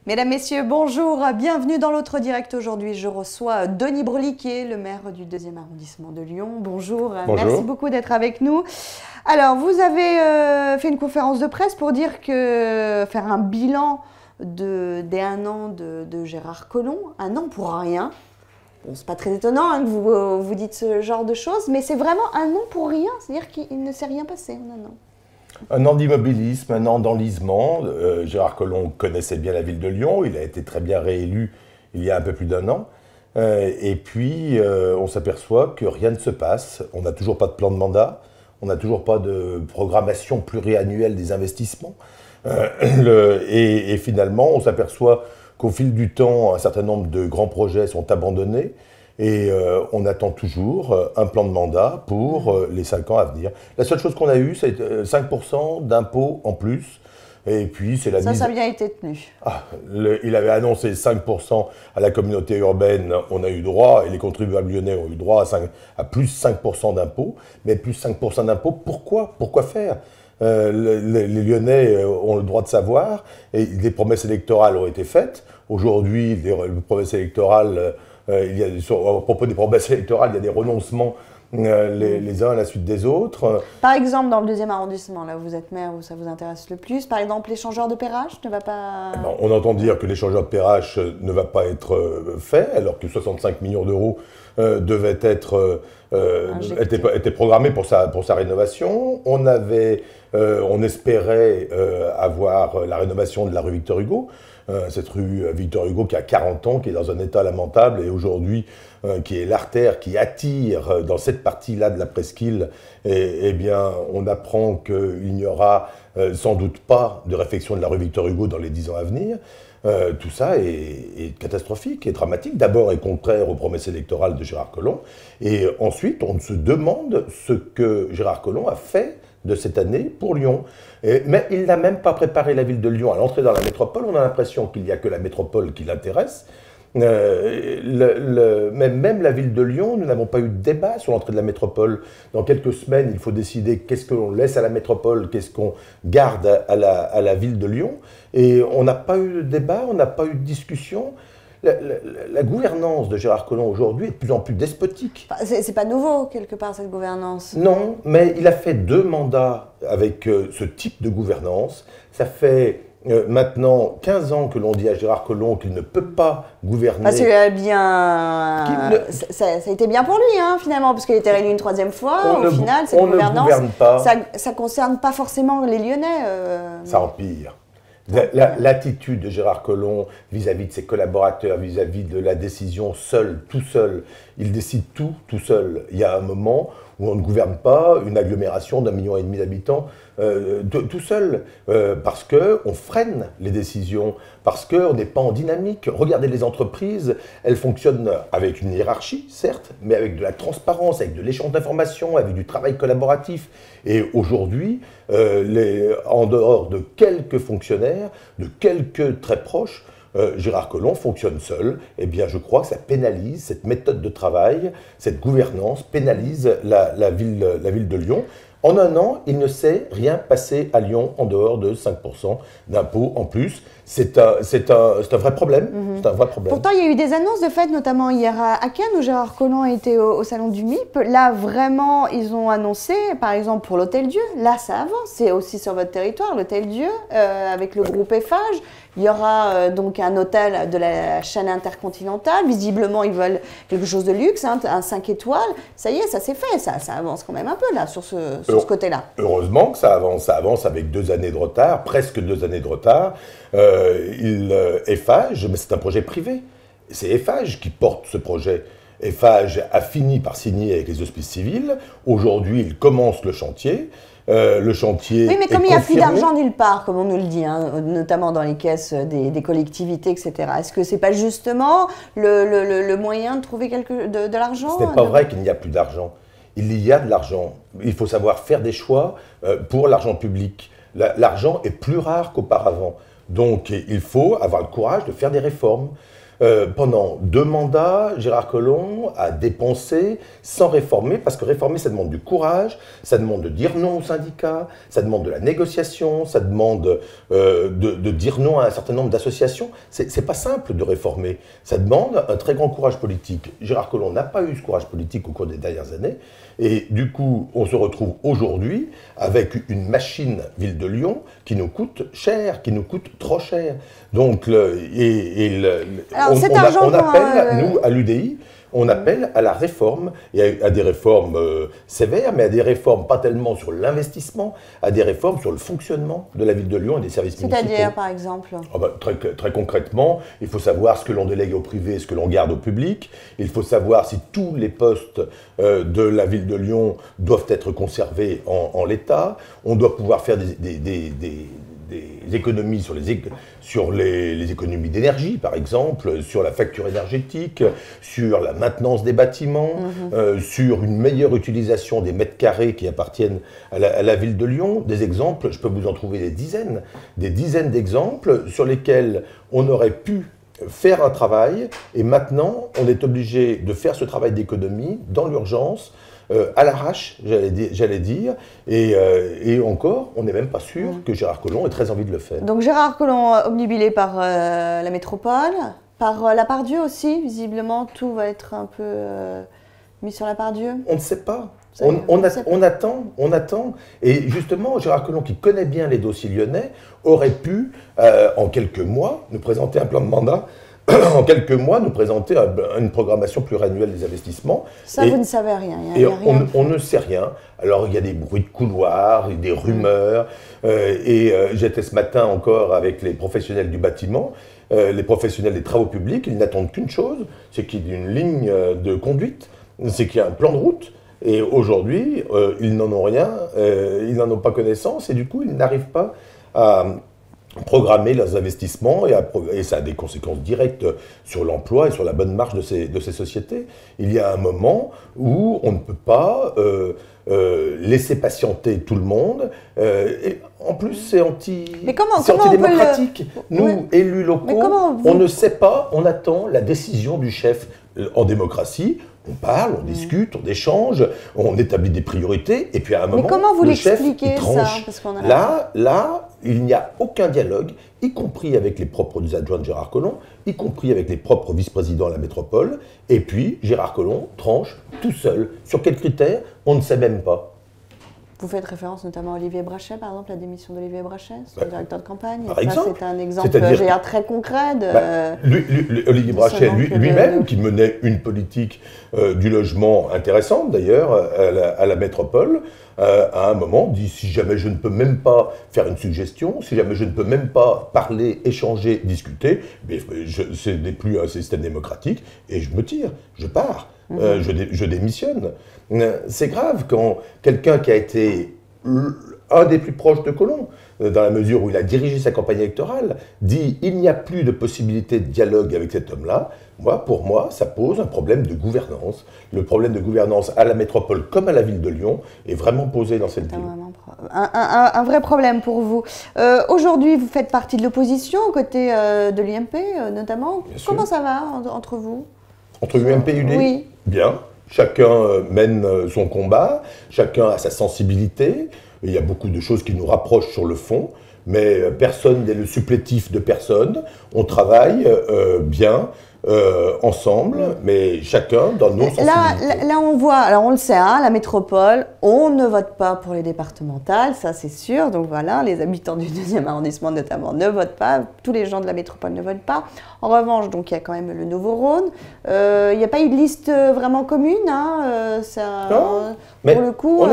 Mesdames, Messieurs, bonjour, bienvenue dans l'autre direct. Aujourd'hui, je reçois Denis Breliquier, le maire du 2e arrondissement de Lyon. Bonjour, merci beaucoup d'être avec nous. Alors, vous avez fait une conférence de presse pour dire que faire un bilan des 1 an de Gérard Collomb, 1 an pour rien. Bon, c'est pas très étonnant que vous dites ce genre de choses, mais c'est vraiment 1 an pour rien, c'est-à-dire qu'il ne s'est rien passé en 1 an. 1 an d'immobilisme, 1 an d'enlisement. Gérard Collomb connaissait bien la ville de Lyon, il a été très bien réélu il y a un peu plus d'1 an. Et puis, on s'aperçoit que rien ne se passe. On n'a toujours pas de plan de mandat, on n'a toujours pas de programmation pluriannuelle des investissements. Et finalement, on s'aperçoit qu'au fil du temps, un certain nombre de grands projets sont abandonnés. Et on attend toujours un plan de mandat pour les 5 ans à venir. La seule chose qu'on a eue, c'est 5% d'impôts en plus. Et puis, c'est la mise... Ça a bien été tenu. Il avait annoncé 5% à la communauté urbaine, on a eu droit, et les contribuables lyonnais ont eu droit à plus 5% d'impôts. Mais plus 5% d'impôts, pourquoi? Pourquoi faire? Les Lyonnais ont le droit de savoir, et des promesses électorales ont été faites. Aujourd'hui, les promesses électorales... à propos des promesses électorales, il y a des renoncements les uns à la suite des autres. Par exemple, dans le 2e arrondissement, là où vous êtes maire, où ça vous intéresse le plus, par exemple, l'échangeur de péage ne va pas... On entend dire que l'échangeur de péage ne va pas être fait, alors que 65 millions d'euros devaient être étaient programmés pour sa rénovation. On espérait avoir la rénovation de la rue Victor Hugo. Cette rue Victor Hugo qui a 40 ans, qui est dans un état lamentable et aujourd'hui qui est l'artère qui attire dans cette partie-là de la presqu'île, eh bien on apprend qu'il n'y aura sans doute pas de réfection de la rue Victor Hugo dans les 10 ans à venir. Tout ça est catastrophique et dramatique. D'abord est contraire aux promesses électorales de Gérard Collomb et ensuite on se demande ce que Gérard Collomb a fait de cette année pour Lyon. Mais il n'a même pas préparé la ville de Lyon à l'entrée dans la métropole. On a l'impression qu'il n'y a que la métropole qui l'intéresse. Même la ville de Lyon, nous n'avons pas eu de débat sur l'entrée de la métropole. Dans quelques semaines, il faut décider qu'est-ce qu'on laisse à la métropole, qu'est-ce qu'on garde à la ville de Lyon. Et on n'a pas eu de débat, on n'a pas eu de discussion. La gouvernance de Gérard Collomb aujourd'hui est de plus en plus despotique. C'est pas nouveau, quelque part, cette gouvernance. Non, mais il a fait 2 mandats avec ce type de gouvernance. Ça fait maintenant 15 ans que l'on dit à Gérard Collomb qu'il ne peut pas gouverner. Parce que ça a été bien pour lui, hein, finalement, parce qu'il était réélu une 3e fois. Au final, cette gouvernance, ça ne concerne pas forcément les Lyonnais. Ça empire. L'attitude de Gérard Collomb vis-à-vis de ses collaborateurs, vis-à-vis de la décision seul, tout seul, il décide tout seul. Il y a un moment où on ne gouverne pas une agglomération d'1,5 million d'habitants tout seul, parce qu'on freine les décisions, parce qu'on n'est pas en dynamique. Regardez les entreprises, elles fonctionnent avec une hiérarchie, certes, mais avec de la transparence, avec de l'échange d'informations, avec du travail collaboratif. Et aujourd'hui, en dehors de quelques fonctionnaires, de quelques très proches, Gérard Collomb fonctionne seul. Eh bien, je crois que ça pénalise cette méthode de travail, cette gouvernance pénalise la ville de Lyon. En 1 an, il ne s'est rien passé à Lyon en dehors de 5% d'impôts en plus. C'est un vrai problème. C'est un vrai problème. Pourtant, il y a eu des annonces de fait, notamment hier à Cannes, où Gérard Collomb était au salon du MIP. Là, vraiment, ils ont annoncé, par exemple, pour l'Hôtel-Dieu, là, ça avance. C'est aussi sur votre territoire, l'Hôtel-Dieu, avec le groupe Eiffage. Il y aura donc un hôtel de la chaîne intercontinentale. Visiblement, ils veulent quelque chose de luxe, hein, un 5 étoiles. Ça y est, ça s'est fait. Ça avance quand même un peu, là, sur ce côté-là. Heureusement que ça avance. Ça avance avec 2 années de retard, presque 2 années de retard. Eiffage, mais c'est un projet privé. C'est Eiffage qui porte ce projet. Eiffage a fini par signer avec les hospices civils. Aujourd'hui, il commence le chantier. Le chantier. Oui, mais comme il n'y a plus d'argent nulle part, comme on nous le dit, hein, notamment dans les caisses des collectivités, etc., est-ce que ce n'est pas justement le moyen de trouver de l'argent? Ce n'est pas vrai qu'il n'y a plus d'argent. Il y a de l'argent. Il faut savoir faire des choix pour l'argent public. L'argent est plus rare qu'auparavant. Donc, il faut avoir le courage de faire des réformes. Pendant 2 mandats, Gérard Collomb a dépensé sans réformer, parce que réformer, ça demande du courage, ça demande de dire non aux syndicats, ça demande de la négociation, ça demande de dire non à un certain nombre d'associations. C'est pas simple de réformer, ça demande un très grand courage politique. Gérard Collomb n'a pas eu ce courage politique au cours des dernières années, et du coup, on se retrouve aujourd'hui avec une machine Ville de Lyon qui nous coûte cher, qui nous coûte trop cher. Donc, on appelle, nous, à l'UDI, on appelle à la réforme, et à des réformes sévères, mais à des réformes pas tellement sur l'investissement, à des réformes sur le fonctionnement de la Ville de Lyon et des services municipaux. C'est-à-dire, par exemple très concrètement, il faut savoir ce que l'on délègue au privé et ce que l'on garde au public. Il faut savoir si tous les postes de la Ville de Lyon doivent être conservés en l'état. On doit pouvoir faire des économies sur les économies d'énergie, par exemple, sur la facture énergétique, sur la maintenance des bâtiments, sur une meilleure utilisation des mètres carrés qui appartiennent à la Ville de Lyon. Des exemples, je peux vous en trouver des dizaines d'exemples sur lesquels on aurait pu faire un travail, et maintenant, on est obligé de faire ce travail d'économie dans l'urgence, à l'arrache, j'allais dire, et encore, on n'est même pas sûr que Gérard Collomb ait très envie de le faire. Donc Gérard Collomb, obnubilé par la métropole, par la Part-Dieu aussi, visiblement, tout va être un peu mis sur la Part-Dieu. On ne sait pas. On attend. Et justement, Gérard Collomb, qui connaît bien les dossiers lyonnais, aurait pu, en quelques mois, nous présenter un plan de mandat, en quelques mois, nous présenter une programmation pluriannuelle des investissements. Ça, vous ne savez rien. On ne sait rien. Alors, il y a des bruits de couloir, des rumeurs. J'étais ce matin encore avec les professionnels du bâtiment, les professionnels des travaux publics. Ils n'attendent qu'une chose, c'est qu'il y ait une ligne de conduite, c'est qu'il y ait un plan de route. Et aujourd'hui, ils n'en ont rien, ils n'en ont pas connaissance, et du coup, ils n'arrivent pas à programmer leurs investissements, et ça a des conséquences directes sur l'emploi et sur la bonne marche de ces sociétés. Il y a un moment où on ne peut pas laisser patienter tout le monde, et en plus c'est antidémocratique. Nous, élus locaux, on ne sait pas, on attend la décision du chef. En démocratie, on parle, on discute, on échange, on établit des priorités, et puis à un moment, le chef, il tranche. Là, il n'y a aucun dialogue, y compris avec les propres adjoints de Gérard Collomb, y compris avec les propres vice-présidents à la métropole, et puis Gérard Collomb tranche tout seul. Sur quels critères? On ne sait même pas. Vous faites référence notamment à Olivier Brachet, par exemple, la démission d'Olivier Brachet, son directeur de campagne. Par exemple. C'est un exemple très concret de... Olivier Brachet lui-même, qui menait une politique du logement intéressante, d'ailleurs, à la métropole, à un moment, dit « si jamais je ne peux même pas faire une suggestion, si jamais je ne peux même pas parler, échanger, discuter, ce n'est plus un système démocratique, et je me tire, je pars, je démissionne ». C'est grave quand quelqu'un qui a été un des plus proches de Collomb, dans la mesure où il a dirigé sa campagne électorale, dit « il n'y a plus de possibilité de dialogue avec cet homme-là », pour moi, ça pose un problème de gouvernance. Le problème de gouvernance à la métropole comme à la ville de Lyon est vraiment posé dans cette ville. Un vrai problème pour vous. Aujourd'hui, vous faites partie de l'opposition, aux côtés de l'UMP notamment. Comment ça va entre vous? Entre l'UMP et l'UDI? Oui. Bien. Chacun mène son combat, chacun a sa sensibilité. Il y a beaucoup de choses qui nous rapprochent sur le fond, mais personne n'est le supplétif de personne. On travaille bien ensemble, mais chacun dans nos sensibilités. Là, on voit, alors on le sait, la métropole, on ne vote pas pour les départementales, ça c'est sûr. Donc voilà, les habitants du 2e arrondissement notamment ne votent pas, tous les gens de la métropole ne votent pas. En revanche, donc il y a quand même le Nouveau-Rhône. Il n'y a pas eu de liste vraiment commune. Pour le coup,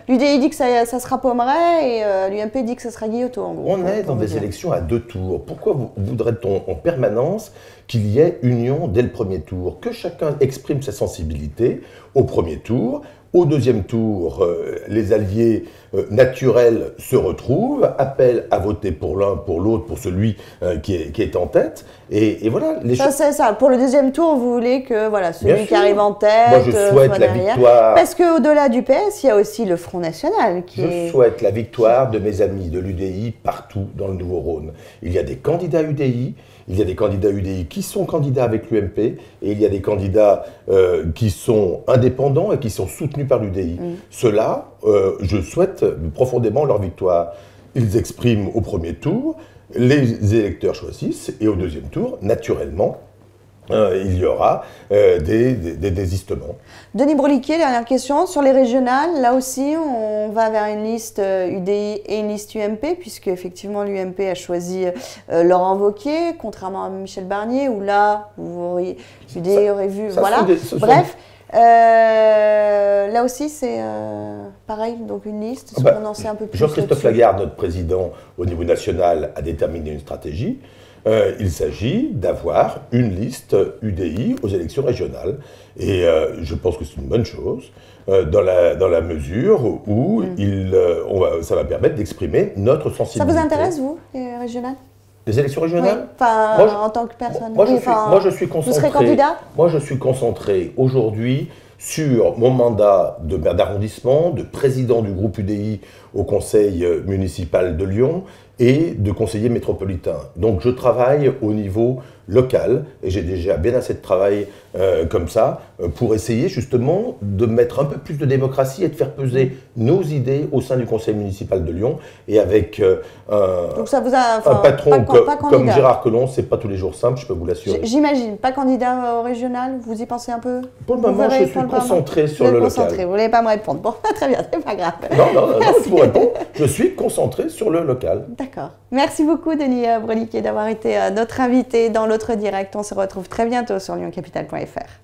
l'UDI dit que ça sera Pommeret et l'UMP dit que ça sera Guillotot. En gros, on est dans des élections à 2 tours. Pourquoi voudrait-on en permanence qu'il y ait union dès le premier tour? Que chacun exprime sa sensibilité au premier tour. Au deuxième tour, les alliés naturels se retrouvent, appellent à voter pour l'un, pour l'autre, pour celui qui est en tête. Et voilà. Ça, c'est ça. Pour le deuxième tour, vous voulez que voilà, celui qui arrive en tête. Moi, je souhaite la victoire. Parce qu'au-delà du PS, il y a aussi le Front National. Je souhaite la victoire de mes amis de l'UDI partout dans le Nouveau-Rhône. Il y a des candidats UDI. Il y a des candidats UDI qui sont candidats avec l'UMP et il y a des candidats qui sont indépendants et qui sont soutenus par l'UDI. Ceux-là, je souhaite profondément leur victoire. Ils expriment au premier tour, les électeurs choisissent et au deuxième tour, naturellement, il y aura des désistements. Denis Broliquier, dernière question. Sur les régionales, là aussi, on va vers une liste UDI et une liste UMP, puisque effectivement l'UMP a choisi Laurent Wauquiez, contrairement à Michel Barnier, où là, l'UDI aurait vu... Voilà. Bref, là aussi, c'est pareil, donc une liste. On en sait un peu plus. Jean-Christophe Lagarde, notre président au niveau national, a déterminé une stratégie. Il s'agit d'avoir une liste UDI aux élections régionales. Et je pense que c'est une bonne chose, dans la mesure où ça va permettre d'exprimer notre sensibilité. Ça vous intéresse, vous, les régionales? Les élections régionales? Oui, enfin, en tant que personne. Moi, je suis concentré. Vous serez candidat? Moi, je suis concentré aujourd'hui sur mon mandat de maire d'arrondissement, de président du groupe UDI au conseil municipal de Lyon et de conseiller métropolitain. Donc je travaille au niveau local et j'ai déjà bien assez de travail comme ça pour essayer justement de mettre un peu plus de démocratie et de faire peser nos idées au sein du conseil municipal de Lyon et avec donc ça vous a, un patron comme Gérard Collomb, c'est pas tous les jours simple, je peux vous l'assurer. J'imagine, pas candidat au régional, vous y pensez un peu? Pour le moment, je suis concentré sur le local. Vous voulez pas me répondre? Bon, très bien, c'est pas grave. Non, je vous réponds, je suis concentré sur le local. D'accord. Merci beaucoup Denis Broliquier d'avoir été notre invité dans l'autre direct. On se retrouve très bientôt sur lyoncapital.fr.